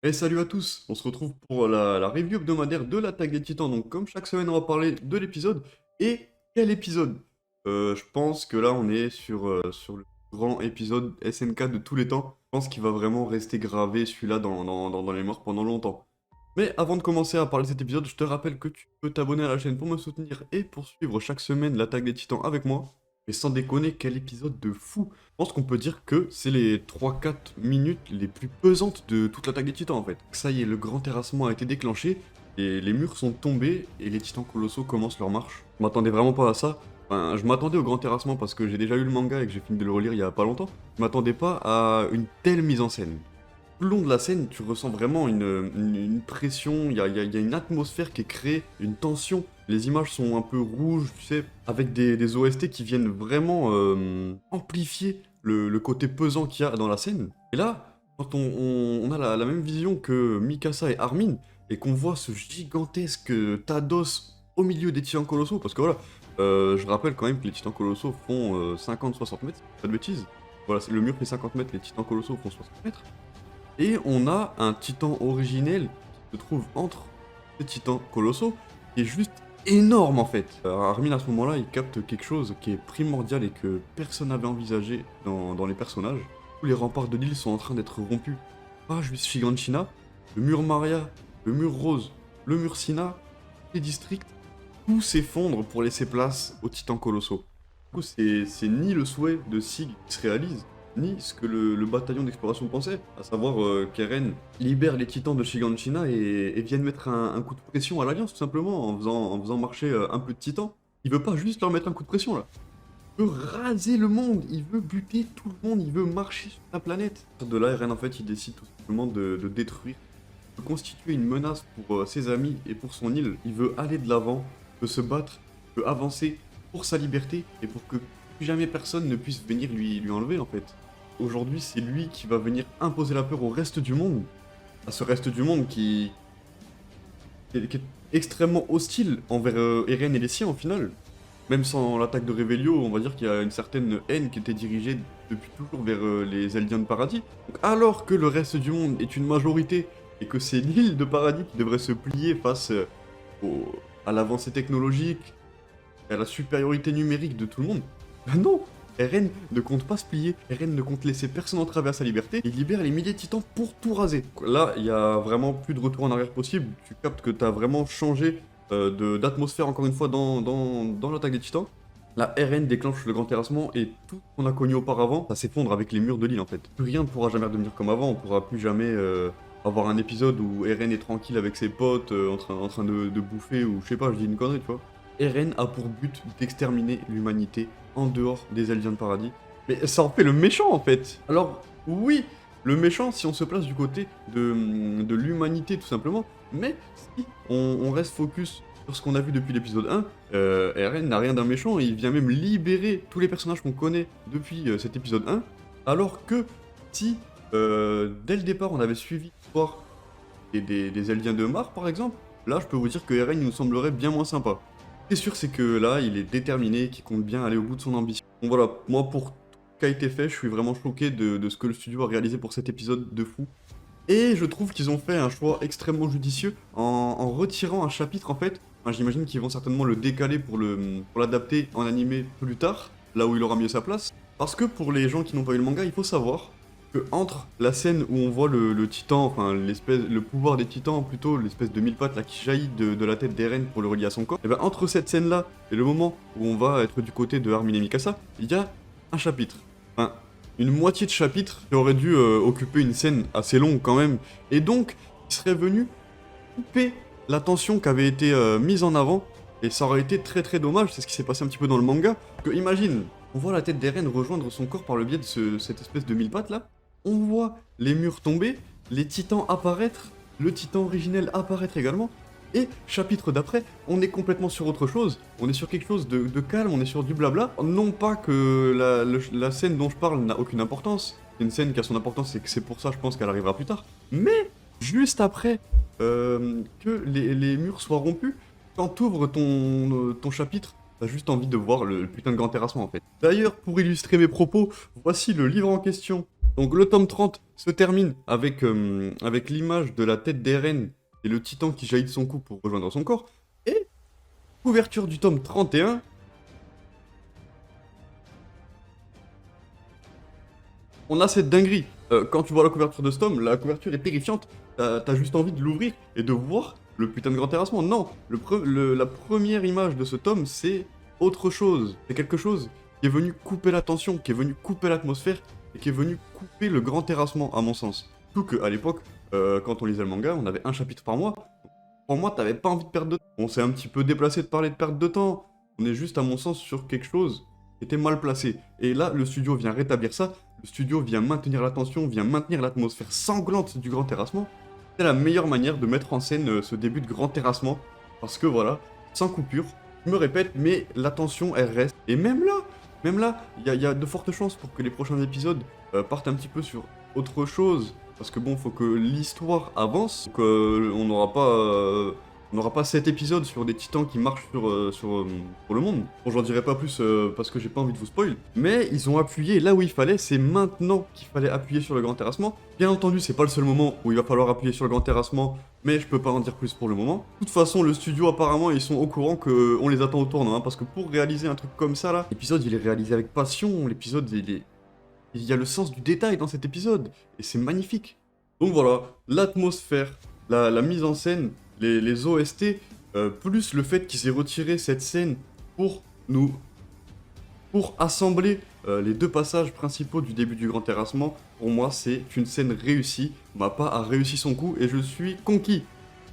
Et salut à tous, on se retrouve pour la review hebdomadaire de l'attaque des Titans. Donc comme chaque semaine on va parler de l'épisode. Et quel épisode? Je pense que là on est sur le grand épisode SNK de tous les temps. Je pense qu'il va vraiment rester gravé celui-là dans les morts pendant longtemps. Mais avant de commencer à parler de cet épisode, je te rappelle que tu peux t'abonner à la chaîne pour me soutenir et pour suivre chaque semaine l'attaque des Titans avec moi. Et sans déconner, quel épisode de fou! Je pense qu'on peut dire que c'est les 3-4 minutes les plus pesantes de toute l'attaque des Titans en fait. Ça y est, le grand terrassement a été déclenché, et les murs sont tombés et les Titans colossaux commencent leur marche. Je m'attendais vraiment pas à ça. Enfin, je m'attendais au grand terrassement parce que j'ai déjà lu le manga et que j'ai fini de le relire il y a pas longtemps. Je m'attendais pas à une telle mise en scène. Tout le long de la scène, tu ressens vraiment une pression, il y a une atmosphère qui est créée, une tension. Les images sont un peu rouges, tu sais, avec des OST qui viennent vraiment amplifier le côté pesant qu'il y a dans la scène. Et là, quand on a la même vision que Mikasa et Armin, et qu'on voit ce gigantesque Tados au milieu des titans colossaux, parce que voilà, je rappelle quand même que les titans colossaux font 50-60 mètres, si pas de bêtises. Voilà, le mur fait 50 mètres, les titans colossaux font 60 mètres. Et on a un titan originel qui se trouve entre ces titans colossaux, qui est juste énorme en fait. Armin à ce moment-là, il capte quelque chose qui est primordial et que personne n'avait envisagé dans les personnages. Tous les remparts de l'île sont en train d'être rompus. Pas juste Shiganshina, le mur Maria, le mur Rose, le mur Sina, les districts, tout s'effondre pour laisser place aux titans colossaux. Du coup, c'est ni le souhait de Sig qui se réalise, ni ce que le bataillon d'exploration pensait, à savoir qu'Eren libère les titans de Shiganshina et vienne mettre un coup de pression à l'Alliance, tout simplement, en faisant marcher un peu de titans. Il veut pas juste leur mettre un coup de pression, là. Il veut raser le monde, il veut buter tout le monde, il veut marcher sur la planète. De là, Eren, en fait, il décide tout simplement de détruire, de constituer une menace pour ses amis et pour son île. Il veut aller de l'avant, veut se battre, veut avancer pour sa liberté et pour que plus jamais personne ne puisse venir lui enlever, en fait. Aujourd'hui, c'est lui qui va venir imposer la peur au reste du monde. À ce reste du monde qui est extrêmement hostile envers Eren et les siens, au final. Même sans l'attaque de Revelio, on va dire qu'il y a une certaine haine qui était dirigée depuis toujours vers les Eldiens de Paradis. Donc, alors que le reste du monde est une majorité, et que c'est l'île de Paradis qui devrait se plier face à l'avancée technologique, et à la supériorité numérique de tout le monde, ben non! Eren ne compte pas se plier, Eren ne compte laisser personne entraver à sa liberté, il libère les milliers de titans pour tout raser. Là, il y a vraiment plus de retour en arrière possible, tu captes que t'as vraiment changé d'atmosphère encore une fois dans l'attaque des titans. Là, Eren déclenche le grand terrassement et tout ce qu'on a connu auparavant, ça s'effondre avec les murs de l'île en fait. Plus rien ne pourra jamais redevenir comme avant, on pourra plus jamais avoir un épisode où Eren est tranquille avec ses potes en train de bouffer ou je sais pas, je dis une connerie tu vois. Eren a pour but d'exterminer l'humanité en dehors des Eldiens de Paradis. Mais ça en fait le méchant en fait. Alors oui, le méchant si on se place du côté de l'humanité tout simplement, mais si on reste focus sur ce qu'on a vu depuis l'épisode 1, Eren n'a rien d'un méchant et il vient même libérer tous les personnages qu'on connaît depuis cet épisode 1, alors que si dès le départ on avait suivi l'histoire des Eldiens de Mar par exemple, là je peux vous dire que Eren il nous semblerait bien moins sympa. Ce qui est sûr, c'est que là, il est déterminé, qu'il compte bien aller au bout de son ambition. Donc voilà, moi, pour tout ce qui a été fait, je suis vraiment choqué de ce que le studio a réalisé pour cet épisode de fou. Et je trouve qu'ils ont fait un choix extrêmement judicieux en retirant un chapitre, en fait. Enfin, j'imagine qu'ils vont certainement le décaler pour l'adapter en animé plus tard, là où il aura mieux sa place. Parce que pour les gens qui n'ont pas eu le manga, il faut savoir que entre la scène où on voit le titan, enfin le pouvoir des titans plutôt, l'espèce de mille pattes là qui jaillit de la tête d'Eren pour le relier à son corps, et ben entre cette scène là et le moment où on va être du côté de Armin et Mikasa, il y a un chapitre. Enfin, une moitié de chapitre qui aurait dû occuper une scène assez longue quand même, et donc il serait venu couper la tension qui avait été mise en avant, et ça aurait été très très dommage, c'est ce qui s'est passé un petit peu dans le manga, que imagine, on voit la tête d'Eren rejoindre son corps par le biais de cette espèce de mille pattes là, on voit les murs tomber, les titans apparaître, le titan originel apparaître également, et chapitre d'après, on est complètement sur autre chose, on est sur quelque chose de calme, on est sur du blabla, non pas que la scène dont je parle n'a aucune importance, c'est une scène qui a son importance et que c'est pour ça je pense qu'elle arrivera plus tard, mais juste après que les murs soient rompus, quand t'ouvres ton chapitre, t'as juste envie de voir le putain de grand terrassement en fait. D'ailleurs, pour illustrer mes propos, voici le livre en question Donc le tome 30 se termine avec l'image de la tête d'Eren et le titan qui jaillit de son cou pour rejoindre son corps. Et couverture du tome 31. On a cette dinguerie. Quand tu vois la couverture de ce tome, la couverture est terrifiante. T'as juste envie de l'ouvrir et de voir le putain de grand terrassement. Non, la première image de ce tome, c'est autre chose. C'est quelque chose qui est venu couper la tension, qui est venu couper l'atmosphère et qui est venu couper le grand terrassement, à mon sens. Tout qu'à l'époque, quand on lisait le manga, on avait un chapitre par mois. Pour moi, t'avais pas envie de perdre de temps. On s'est un petit peu déplacé de parler de perte de temps. On est juste, à mon sens, sur quelque chose qui était mal placé. Et là, le studio vient rétablir ça. Le studio vient maintenir l'attention, vient maintenir l'atmosphère sanglante du grand terrassement. C'est la meilleure manière de mettre en scène ce début de grand terrassement. Parce que voilà, sans coupure, je me répète, mais la tension, elle reste. Et même là, il y a de fortes chances pour que les prochains épisodes partent un petit peu sur autre chose. Parce que bon, faut que l'histoire avance. Donc on n'aura pas 7 épisodes sur des titans qui marchent sur le monde. Bon, j'en dirai pas plus parce que j'ai pas envie de vous spoil. Mais ils ont appuyé là où il fallait. C'est maintenant qu'il fallait appuyer sur le grand terrassement. Bien entendu, c'est pas le seul moment où il va falloir appuyer sur le grand terrassement. Mais je peux pas en dire plus pour le moment. De toute façon, le studio, apparemment, ils sont au courant qu'on les attend au tournant. Hein, parce que pour réaliser un truc comme ça, là, l'épisode, il est réalisé avec passion. L'épisode, il y a le sens du détail dans cet épisode, et c'est magnifique. Donc voilà, l'atmosphère, la mise en scène, les OST, plus le fait qu'ils aient retiré cette scène pour assembler les deux passages principaux du début du grand terrassement, pour moi c'est une scène réussie. Mappa a réussi son coup et je suis conquis.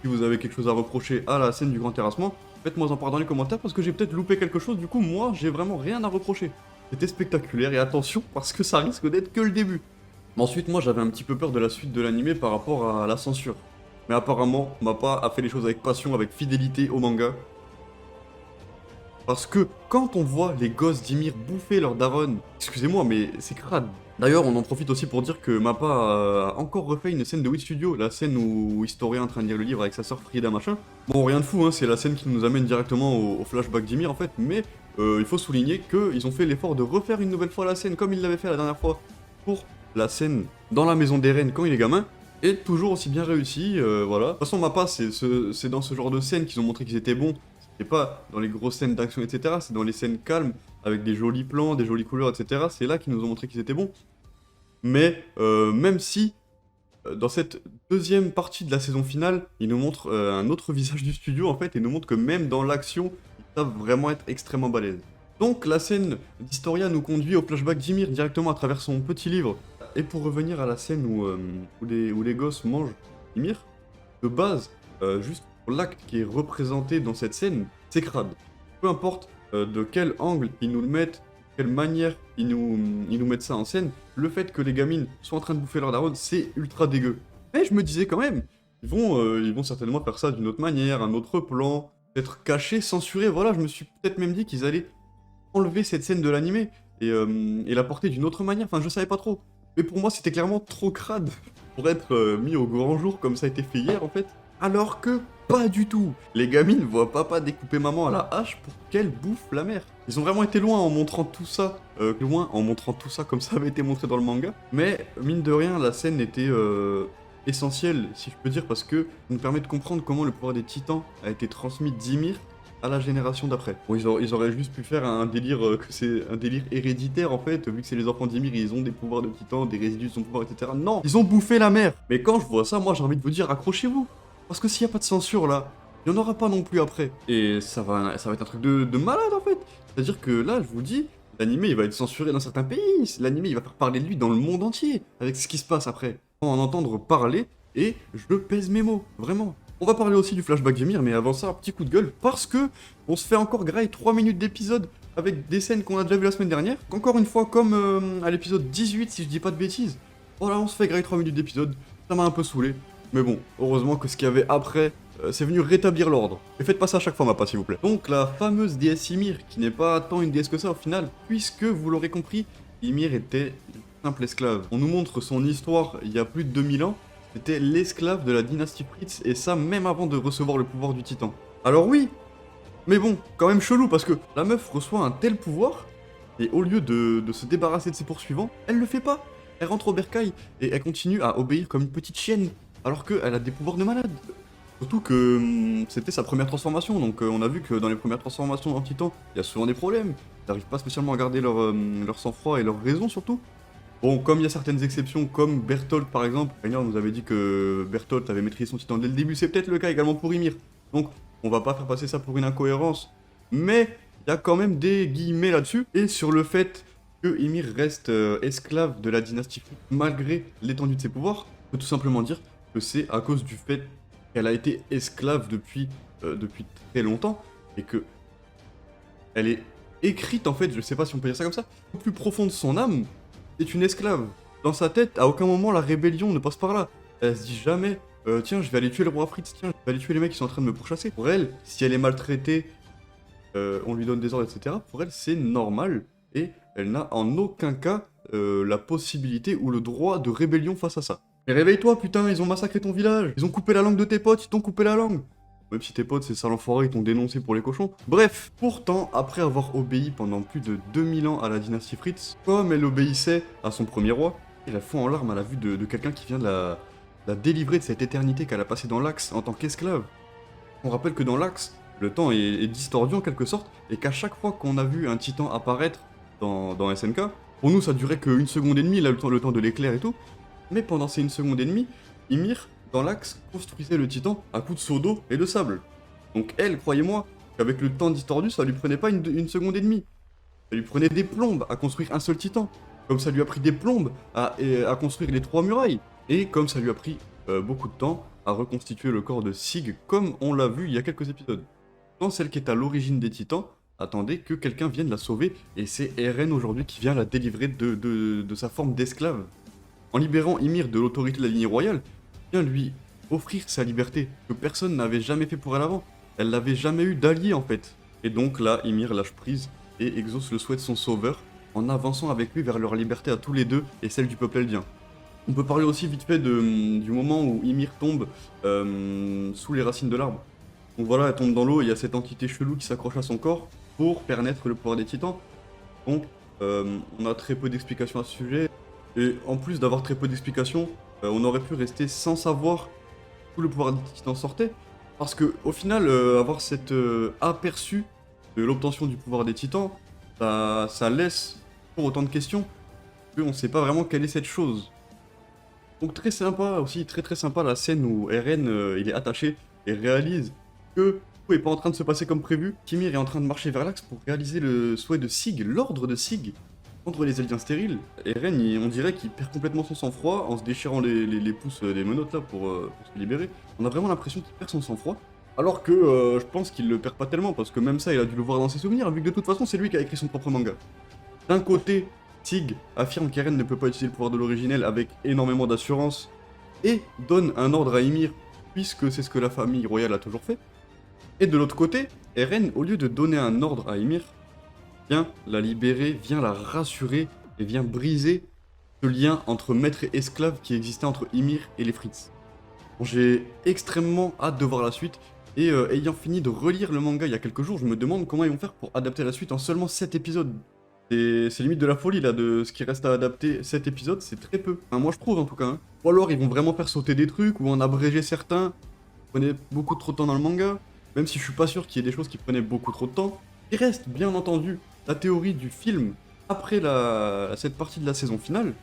Si vous avez quelque chose à reprocher à la scène du grand terrassement, faites-moi en part dans les commentaires parce que j'ai peut-être loupé quelque chose, du coup moi j'ai vraiment rien à reprocher. C'était spectaculaire et attention parce que ça risque d'être que le début. Ensuite, moi j'avais un petit peu peur de la suite de l'animé par rapport à la censure. Mais apparemment, Mappa a fait les choses avec passion, avec fidélité au manga. Parce que quand on voit les gosses d'Ymir bouffer leur daronne, excusez-moi mais c'est crade. D'ailleurs, on en profite aussi pour dire que Mappa a encore refait une scène de Wit Studio, la scène où Historia est en train de lire le livre avec sa sœur Frida machin. Bon, rien de fou, hein, c'est la scène qui nous amène directement au flashback d'Ymir en fait, mais il faut souligner qu'ils ont fait l'effort de refaire une nouvelle fois la scène comme ils l'avaient fait la dernière fois pour la scène dans la maison d'Eren quand il est gamin, et toujours aussi bien réussi, voilà. De toute façon, Mappa, c'est dans ce genre de scène qu'ils ont montré qu'ils étaient bons. C'est pas dans les grosses scènes d'action, etc. C'est dans les scènes calmes, avec des jolis plans, des jolies couleurs, etc. C'est là qu'ils nous ont montré qu'ils étaient bons. Mais même si, dans cette deuxième partie de la saison finale, ils nous montrent un autre visage du studio, en fait, et nous montrent que même dans l'action, ils savent vraiment être extrêmement balèzes. Donc la scène d'Historia nous conduit au flashback d'Ymir directement à travers son petit livre. Et pour revenir à la scène où les gosses mangent Ymir, de base, juste pour l'acte qui est représenté dans cette scène, c'est crade. Peu importe de quel angle ils nous le mettent, de quelle manière ils nous mettent ça en scène, le fait que les gamines soient en train de bouffer leur daronne, c'est ultra dégueu. Mais je me disais quand même, ils vont certainement faire ça d'une autre manière, un autre plan, peut-être caché, censuré, voilà, je me suis peut-être même dit qu'ils allaient enlever cette scène de l'animé et la porter d'une autre manière, enfin je savais pas trop. Mais pour moi, c'était clairement trop crade pour être mis au grand jour comme ça a été fait hier, en fait. Alors que pas du tout. Les gamines voient papa découper maman à la hache pour qu'elle bouffe la mère. Ils ont vraiment été loin en montrant tout ça, comme ça avait été montré dans le manga. Mais mine de rien, la scène était essentielle, si je peux dire, parce que ça nous permet de comprendre comment le pouvoir des titans a été transmis d'Ymir à la génération d'après. Bon, ils auraient juste pu faire un délire, que c'est un délire héréditaire en fait, vu que c'est les enfants d'Ymir, ils ont des pouvoirs de titan, des résidus de son pouvoir, etc. Non, ils ont bouffé la mère. Mais quand je vois ça, moi j'ai envie de vous dire, accrochez-vous. Parce que s'il n'y a pas de censure là, il n'y en aura pas non plus après. Et ça va être un truc de malade en fait. C'est-à-dire que là, je vous dis, l'animé il va être censuré dans certains pays, l'animé il va faire parler de lui dans le monde entier, avec ce qui se passe après. On va en entendre parler, et je pèse mes mots, vraiment. On va parler aussi du flashback d'Ymir, mais avant ça, un petit coup de gueule, parce que on se fait encore grailler 3 minutes d'épisode avec des scènes qu'on a déjà vues la semaine dernière. Encore une fois, comme à l'épisode 18, si je dis pas de bêtises. Voilà, on se fait grailler 3 minutes d'épisode, ça m'a un peu saoulé. Mais bon, heureusement que ce qu'il y avait après, c'est venu rétablir l'ordre. Et faites pas ça à chaque fois, Mappa, s'il vous plaît. Donc la fameuse déesse Ymir, qui n'est pas tant une déesse que ça au final, puisque, vous l'aurez compris, Ymir était une simple esclave. On nous montre son histoire il y a plus de 2000 ans. C'était l'esclave de la dynastie Fritz, et ça même avant de recevoir le pouvoir du titan. Alors oui, mais bon, quand même chelou, parce que la meuf reçoit un tel pouvoir, et au lieu de se débarrasser de ses poursuivants, elle le fait pas. Elle rentre au bercail et elle continue à obéir comme une petite chienne, alors qu'elle a des pouvoirs de malade. Surtout que c'était sa première transformation, donc on a vu que dans les premières transformations en titan, il y a souvent des problèmes. Ils n'arrivent pas spécialement à garder leur sang-froid et leur raison surtout. Bon, comme il y a certaines exceptions, comme Bertholdt par exemple, Rainer nous avait dit que Bertholdt avait maîtrisé son titan dès le début, c'est peut-être le cas également pour Ymir. Donc on va pas faire passer ça pour une incohérence, mais il y a quand même des guillemets là-dessus, et sur le fait que Ymir reste esclave de la dynastie Flick malgré l'étendue de ses pouvoirs, on peut tout simplement dire que c'est à cause du fait qu'elle a été esclave depuis très longtemps, et que elle est écrite en fait, je sais pas si on peut dire ça comme ça, au plus profond de son âme, c'est une esclave. Dans sa tête, à aucun moment la rébellion ne passe par là. Elle se dit jamais, tiens, je vais aller tuer le roi Fritz, tiens, je vais aller tuer les mecs qui sont en train de me pourchasser. Pour elle, si elle est maltraitée, on lui donne des ordres, etc., pour elle, c'est normal, et elle n'a en aucun cas la possibilité ou le droit de rébellion face à ça. Mais réveille-toi, putain, ils ont massacré ton village, ils ont coupé la langue de tes potes, ils t'ont coupé la langue. Même si tes potes, ces sales enfoirés, ils t'ont dénoncé pour les cochons. Bref, pourtant, après avoir obéi pendant plus de 2000 ans à la dynastie Fritz, comme elle obéissait à son premier roi, elle fond en larmes à la vue de quelqu'un qui vient de la délivrer de cette éternité qu'elle a passée dans l'Axe en tant qu'esclave. On rappelle que dans l'Axe, le temps est distordu en quelque sorte, et qu'à chaque fois qu'on a vu un titan apparaître dans SNK, pour nous ça durait qu'une seconde et demie, là, le temps de l'éclair et tout, mais pendant ces une seconde et demie, Ymir, dans l'Axe, construisait le titan à coups de seau d'eau et de sable. Donc elle, croyez-moi, qu'avec le temps distordu, ça lui prenait pas une seconde et demie. Ça lui prenait des plombes à construire un seul titan. Comme ça lui a pris des plombes à construire les 3 murailles. Et comme ça lui a pris beaucoup de temps à reconstituer le corps de Sig, comme on l'a vu il y a quelques épisodes. Quand celle qui est à l'origine des titans attendait que quelqu'un vienne la sauver, et c'est Eren aujourd'hui qui vient la délivrer de sa forme d'esclave. En libérant Ymir de l'autorité de la lignée royale, vient lui offrir sa liberté, que personne n'avait jamais fait pour elle avant. Elle n'avait jamais eu d'allié en fait. Et donc là, Ymir lâche prise et exauce le souhait de son sauveur, en avançant avec lui vers leur liberté à tous les deux et celle du peuple eldien. On peut parler aussi vite fait du moment où Ymir tombe sous les racines de l'arbre. Donc voilà, elle tombe dans l'eau et il y a cette entité chelou qui s'accroche à son corps pour permettre le pouvoir des titans. Donc on a très peu d'explications à ce sujet. Et en plus d'avoir très peu d'explications, on aurait pu rester sans savoir où le pouvoir des titans sortait. Parce que au final, avoir cet aperçu de l'obtention du pouvoir des titans, ça laisse pour autant de questions qu'on ne sait pas vraiment quelle est cette chose. Donc très sympa aussi, très sympa la scène où Eren il est attaché et réalise que tout est pas en train de se passer comme prévu. Ymir est en train de marcher vers l'axe pour réaliser le souhait de Sig, l'ordre de Sig, contre les Eldiens stériles. Eren, on dirait qu'il perd complètement son sang-froid en se déchirant les pouces des menottes là pour se libérer. On a vraiment l'impression qu'il perd son sang-froid. Alors que je pense qu'il le perd pas tellement, parce que même ça, il a dû le voir dans ses souvenirs, vu que de toute façon, c'est lui qui a écrit son propre manga. D'un côté, Sig affirme qu'Eren ne peut pas utiliser le pouvoir de l'originel avec énormément d'assurance, et donne un ordre à Ymir, puisque c'est ce que la famille royale a toujours fait. Et de l'autre côté, Eren, au lieu de donner un ordre à Ymir, vient la libérer, vient la rassurer, et vient briser ce lien entre maître et esclave qui existait entre Ymir et les Fritz. J'ai extrêmement hâte de voir la suite, et ayant fini de relire le manga il y a quelques jours, je me demande comment ils vont faire pour adapter la suite en seulement 7 épisodes. C'est limite de la folie là, de ce qui reste à adapter 7 épisodes, c'est très peu. Enfin, moi je trouve en tout cas. Hein. Ou alors ils vont vraiment faire sauter des trucs, ou en abréger certains. Ils prenaient beaucoup trop de temps dans le manga, même si je suis pas sûr qu'il y ait des choses qui prenaient beaucoup trop de temps. Il reste bien entendu la théorie du film après cette partie de la saison finale.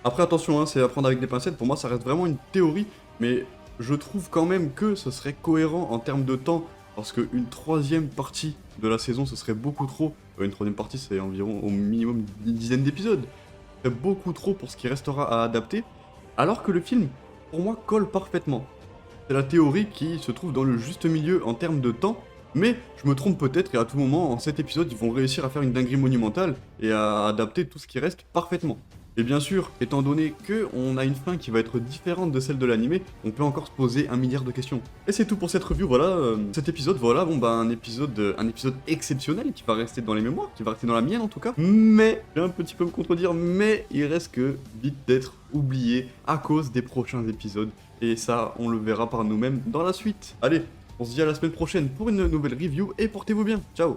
Après attention, hein, c'est à prendre avec des pincettes, pour moi ça reste vraiment une théorie, mais je trouve quand même que ce serait cohérent en termes de temps, parce qu'une troisième partie de la saison ce serait beaucoup trop. Une troisième partie c'est environ au minimum une dizaine d'épisodes. C'est beaucoup trop pour ce qui restera à adapter, alors que le film, pour moi, colle parfaitement. C'est la théorie qui se trouve dans le juste milieu en termes de temps, mais je me trompe peut-être et à tout moment, en cet épisode, ils vont réussir à faire une dinguerie monumentale et à adapter tout ce qui reste parfaitement. Et bien sûr, étant donné qu'on a une fin qui va être différente de celle de l'animé, on peut encore se poser un milliard de questions. Et c'est tout pour cette review, voilà, cet épisode, voilà, bon bah un épisode exceptionnel qui va rester dans les mémoires, qui va rester dans la mienne en tout cas, mais, je vais un petit peu me contredire, mais il reste que vite d'être oublié à cause des prochains épisodes, et ça, on le verra par nous-mêmes dans la suite. Allez, on se dit à la semaine prochaine pour une nouvelle review, et portez-vous bien, ciao.